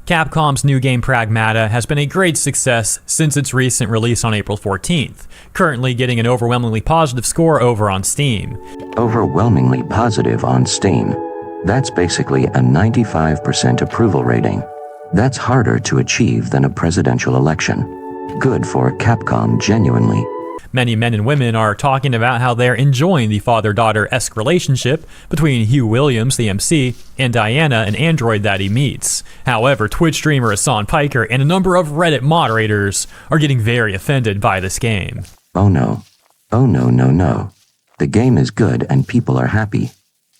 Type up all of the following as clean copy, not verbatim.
Capcom's new game Pragmata has been a great success since its recent release on April 14th, currently getting an overwhelmingly positive score over on Steam. Overwhelmingly positive on Steam. That's basically a 95% approval rating. That's harder to achieve than a presidential election. Good for Capcom, genuinely. Many men and women are talking about how they're enjoying the father-daughter-esque relationship between Hugh Williams, the MC, and Diana, an android that he meets. However, Twitch streamer Hassan Piker and a number of Reddit moderators are getting very offended by this game. Oh no. Oh no, no, no. The game is good and people are happy.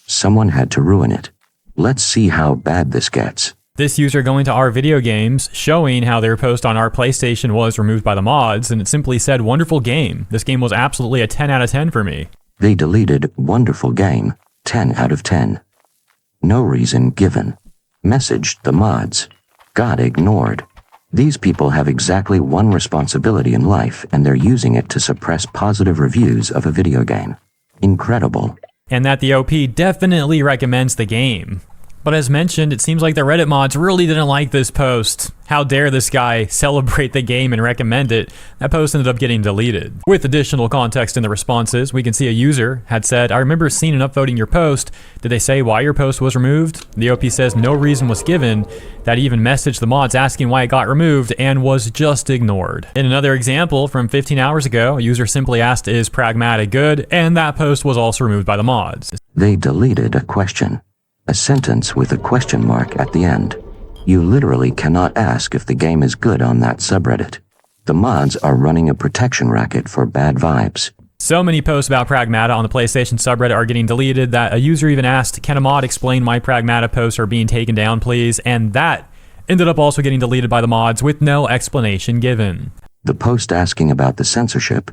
Someone had to ruin it. Let's see how bad this gets. This user going to our video games, showing how their post on our PlayStation was removed by the mods, and it simply said, "Wonderful game. This game was absolutely a 10 out of 10 for me." They deleted "wonderful game," 10 out of 10. No reason given. Messaged the mods. Got ignored. These people have exactly one responsibility in life, and they're using it to suppress positive reviews of a video game. Incredible. And that the OP definitely recommends the game. But as mentioned, it seems like the Reddit mods really didn't like this post. How dare this guy celebrate the game and recommend it? That post ended up getting deleted. With additional context in the responses, we can see a user had said, "I remember seeing and upvoting your post. Did they say why your post was removed?" The OP says no reason was given. That even messaged the mods asking why it got removed and was just ignored. In another example from 15 hours ago, a user simply asked, "Is Pragmata good?" And that post was also removed by the mods. They deleted a question. A sentence with a question mark at the end. You literally cannot ask if the game is good on that subreddit. The mods are running a protection racket for bad vibes. So many posts about Pragmata on the PlayStation subreddit are getting deleted that a user even asked, "Can a mod explain why Pragmata posts are being taken down, please?" And that ended up also getting deleted by the mods with no explanation given. The post asking about the censorship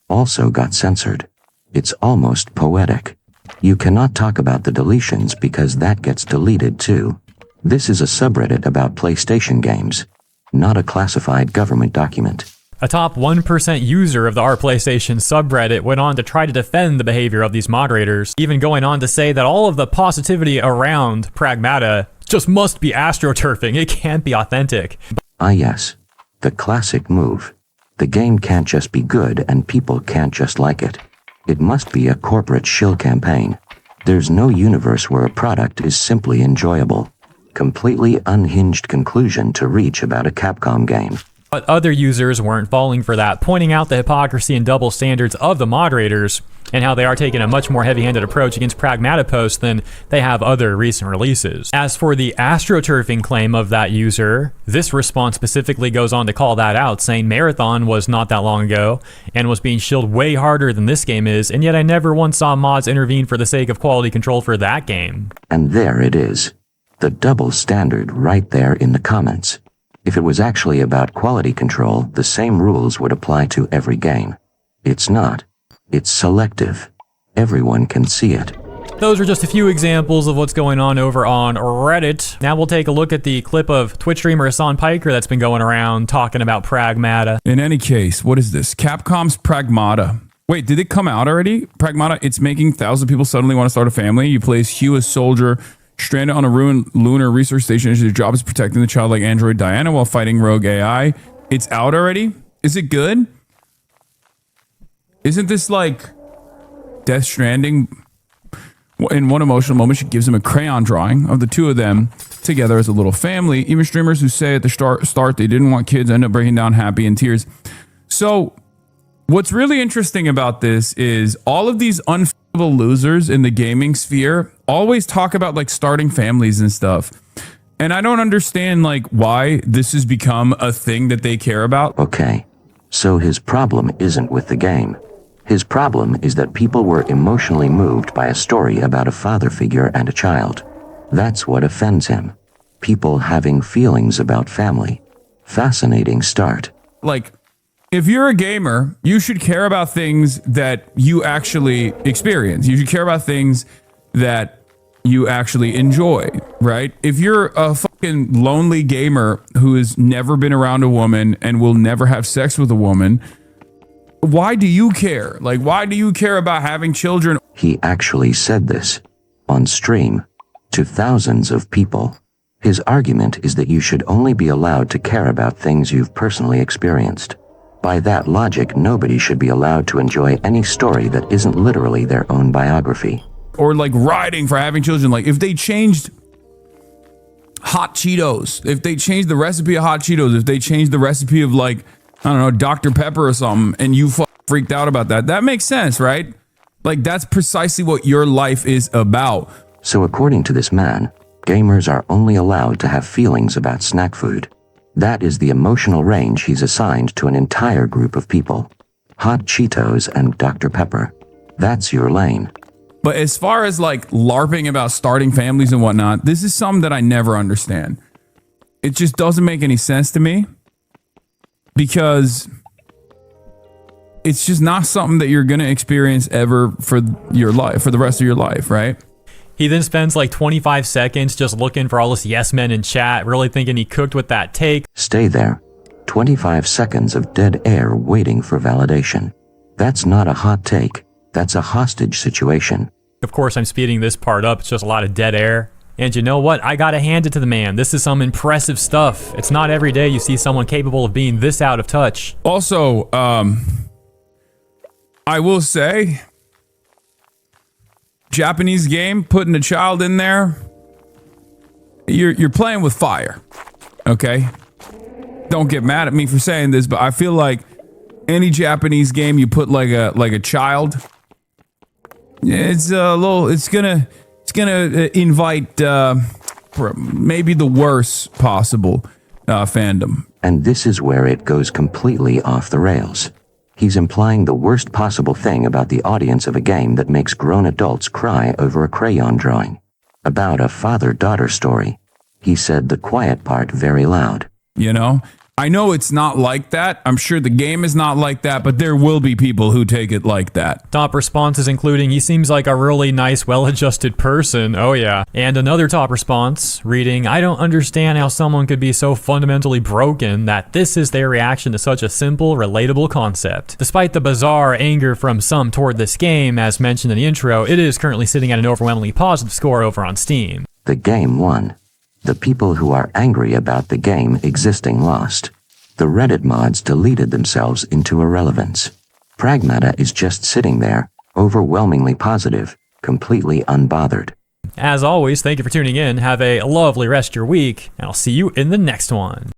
also got censored. It's almost poetic. You cannot talk about the deletions because that gets deleted too. This is a subreddit about PlayStation games, not a classified government document. A top 1% user of the Our PlayStation subreddit went on to try to defend the behavior of these moderators, even going on to say that all of the positivity around Pragmata just must be astroturfing. It can't be authentic. Ah yes, the classic move. The game can't just be good and people can't just like it. It must be a corporate shill campaign. There's no universe where a product is simply enjoyable. Completely unhinged conclusion to reach about a Capcom game. But other users weren't falling for that, pointing out the hypocrisy and double standards of the moderators and how they are taking a much more heavy-handed approach against Pragmata posts than they have other recent releases. As for the astroturfing claim of that user, this response specifically goes on to call that out, saying Marathon was not that long ago and was being shilled way harder than this game is, and yet I never once saw mods intervene for the sake of quality control for that game. And there it is. The double standard right there in the comments. If it was actually about quality control, the same rules would apply to every game. It's not. It's selective. Everyone can see it. Those are just a few examples of what's going on over on Reddit. Now we'll take a look at the clip of Twitch streamer Hassan Piker that's been going around talking about Pragmata. In any case, what is this? Capcom's Pragmata. Wait, did it come out already? Pragmata, it's making 1,000 people suddenly want to start a family. You play as Hugh, a soldier, stranded on a ruined lunar research station. Your job is protecting the childlike android Diana while fighting rogue AI. It's out already? Is it good? Isn't this like Death Stranding? In one emotional moment, she gives him a crayon drawing of the two of them together as a little family. Even streamers who say at the start they didn't want kids end up breaking down happy in tears. So what's really interesting about this is all of these unfillable losers in the gaming sphere always talk about like starting families and stuff. And I don't understand like why this has become a thing that they care about. Okay, so his problem isn't with the game. His problem is that people were emotionally moved by a story about a father figure and a child. That's what offends him. People having feelings about family. Fascinating start. Like, if you're a gamer, you should care about things that you actually experience. You should care about things that you actually enjoy, right? If you're a fucking lonely gamer who has never been around a woman and will never have sex with a woman, why do you care? Like, why do you care about having children? He actually said this on stream to thousands of people. His argument is that you should only be allowed to care about things you've personally experienced. By that logic, nobody should be allowed to enjoy any story that isn't literally their own biography. Or like riding for having children. Like if they changed hot Cheetos, if they changed the recipe of hot Cheetos, if they changed the recipe of like, I don't know, Dr. Pepper or something, and you freaked out about that, that makes sense, right? Like that's precisely what your life is about. So according to this man, gamers are only allowed to have feelings about snack food. That is the emotional range he's assigned to an entire group of people. Hot Cheetos and Dr. Pepper. That's your lane. But as far as like LARPing about starting families and whatnot, this is something that I never understand. It just doesn't make any sense to me because it's just not something that you're going to experience ever for your life, for the rest of your life, right? He then spends like 25 seconds just looking for all this yes men in chat, really thinking he cooked with that take. Stay there. 25 seconds of dead air waiting for validation. That's not a hot take. That's a hostage situation. Of course, I'm speeding this part up. It's just a lot of dead air. And you know what? I gotta hand it to the man. This is some impressive stuff. It's not every day you see someone capable of being this out of touch. Also, I will say, Japanese game, putting a child in there, you're playing with fire, okay? Don't get mad at me for saying this, but I feel like any Japanese game you put like a child, it's gonna invite maybe the worst possible fandom. And this is where it goes completely off the rails. He's implying the worst possible thing about the audience of a game that makes grown adults cry over a crayon drawing. About a father-daughter story. He said the quiet part very loud. You know? I know it's not like that. I'm sure the game is not like that, but there will be people who take it like that. Top responses including, he seems like a really nice, well-adjusted person. Oh yeah. And another top response reading, I don't understand how someone could be so fundamentally broken that this is their reaction to such a simple, relatable concept. Despite the bizarre anger from some toward this game, as mentioned in the intro, it is currently sitting at an overwhelmingly positive score over on Steam. The game won. The people who are angry about the game existing lost. The Reddit mods deleted themselves into irrelevance. Pragmata is just sitting there, overwhelmingly positive, completely unbothered. As always, thank you for tuning in. Have a lovely rest of your week, and I'll see you in the next one.